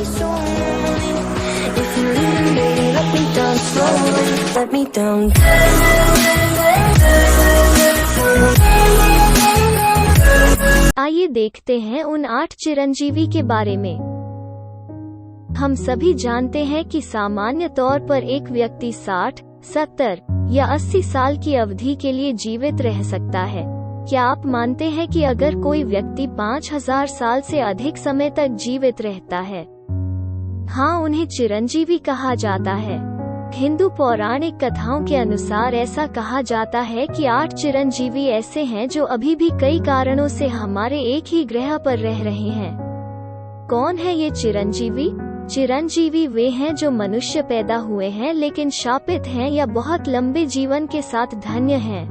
be so lonely. If you're leaving, baby, let me down slowly. Let me down. आइए देखते हैं उन 8 चिरंजीवी के बारे में। हम सभी जानते हैं कि सामान्य तौर पर एक व्यक्ति 60, 70 या 80 साल की अवधि के लिए जीवित रह सकता है। क्या आप मानते हैं कि अगर कोई व्यक्ति 5000 साल से अधिक समय तक जीवित रहता है, हाँ, उन्हें चिरंजीवी कहा जाता है। हिंदू पौराणिक कथाओं के अनुसार ऐसा कहा जाता है कि 8 चिरंजीवी ऐसे हैं जो अभी भी कई कारणों से हमारे एक ही ग्रह पर रह रहे हैं। कौन है ये चिरंजीवी? चिरंजीवी वे हैं जो मनुष्य पैदा हुए हैं लेकिन शापित हैं या बहुत लंबे जीवन के साथ धन्य हैं।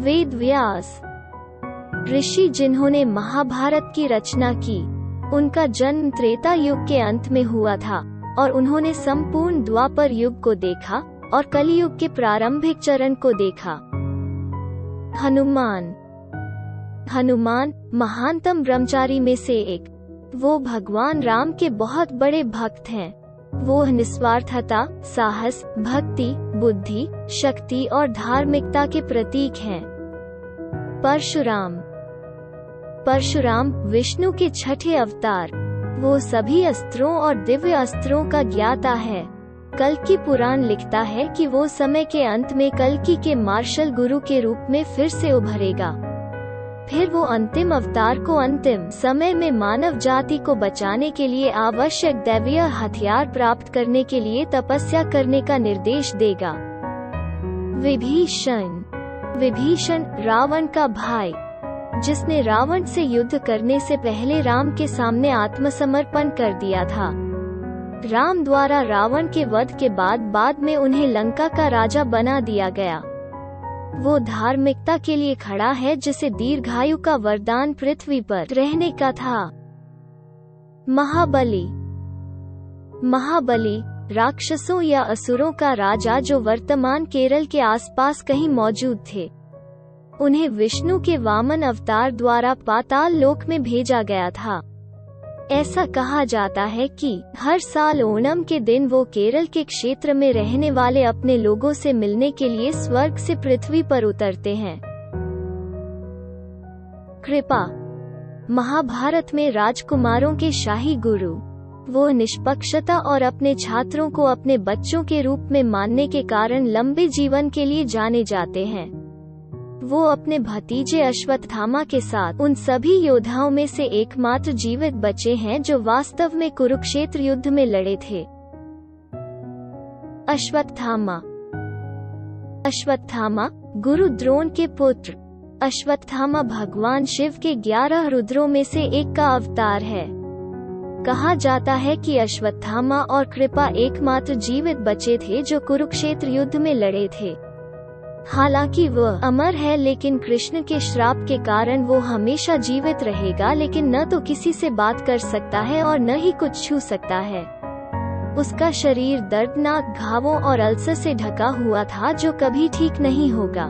वेद व्यास, ऋषि जिन्होंने महाभारत की रचना की, उनका जन्म त्रेता युग के अंत में हुआ था और उन्होंने संपूर्ण द्वापर युग को देखा और कलियुग के प्रारंभिक चरण को देखा। हनुमान महानतम ब्रह्मचारी में से एक, वो भगवान राम के बहुत बड़े भक्त हैं। वो निस्वार्थता, साहस, भक्ति, बुद्धि, शक्ति और धार्मिकता के प्रतीक हैं। परशुराम विष्णु के छठे अवतार, वो सभी अस्त्रों और दिव्य अस्त्रों का ज्ञाता है। कल्कि पुराण लिखता है कि वो समय के अंत में कल्कि के मार्शल गुरु के रूप में फिर से उभरेगा। फिर वो अंतिम अवतार को अंतिम समय में मानव जाति को बचाने के लिए आवश्यक दैवीय हथियार प्राप्त करने के लिए तपस्या करने का निर्देश देगा। विभीषण रावण का भाई, जिसने रावण से युद्ध करने से पहले राम के सामने आत्मसमर्पण कर दिया था। राम द्वारा रावण के वध के बाद में उन्हें लंका का राजा बना दिया गया। वो धार्मिकता के लिए खड़ा है जिसे दीर्घायु का वरदान पृथ्वी पर रहने का था। महाबली राक्षसों या असुरों का राजा जो वर्तमान केरल के आसपास कहीं मौजूद थे। उन्हें विष्णु के वामन अवतार द्वारा पाताल लोक में भेजा गया था। ऐसा कहा जाता है कि हर साल ओणम के दिन वो केरल के क्षेत्र में रहने वाले अपने लोगों से मिलने के लिए स्वर्ग से पृथ्वी पर उतरते हैं। कृपा महाभारत में राजकुमारों के शाही गुरु, वो निष्पक्षता और अपने छात्रों को अपने बच्चों के रूप में मानने के कारण लंबे जीवन के लिए जाने जाते हैं। वो अपने भतीजे अश्वत्थामा के साथ उन सभी योद्धाओं में से एकमात्र जीवित बचे हैं जो वास्तव में कुरुक्षेत्र युद्ध में लड़े थे। अश्वत्थामा गुरु द्रोण के पुत्र। अश्वत्थामा भगवान शिव के 11 रुद्रों में से एक का अवतार है। कहा जाता है कि अश्वत्थामा और कृपा एकमात्र जीवित बचे थे जो कुरुक्षेत्र युद्ध में लड़े थे। हालांकि वह अमर है, लेकिन कृष्ण के श्राप के कारण वो हमेशा जीवित रहेगा, लेकिन न तो किसी से बात कर सकता है और न ही कुछ छू सकता है। उसका शरीर दर्दनाक घावों और अल्सर से ढका हुआ था जो कभी ठीक नहीं होगा।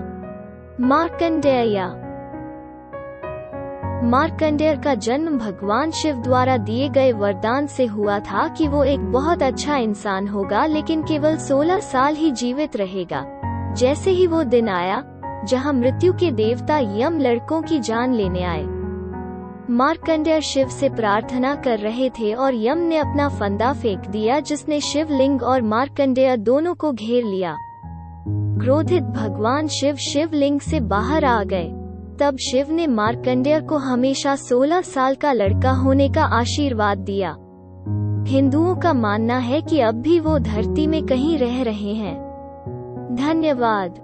मार्कंडेय का जन्म भगवान शिव द्वारा दिए गए वरदान से हुआ था कि वो एक बहुत अच्छा इंसान होगा, लेकिन केवल 16 साल ही जीवित रहेगा। जैसे ही वो दिन आया जहां मृत्यु के देवता यम लड़कों की जान लेने आए, मार्कंडेय शिव से प्रार्थना कर रहे थे और यम ने अपना फंदा फेंक दिया जिसने शिवलिंग और मार्कंडेय दोनों को घेर लिया। क्रोधित भगवान शिव शिवलिंग से बाहर आ गए। तब शिव ने मार्कंडेय को हमेशा 16 साल का लड़का होने का आशीर्वाद दिया। हिंदुओं का मानना है कि अब भी वो धरती में कहीं रह रहे हैं। धन्यवाद।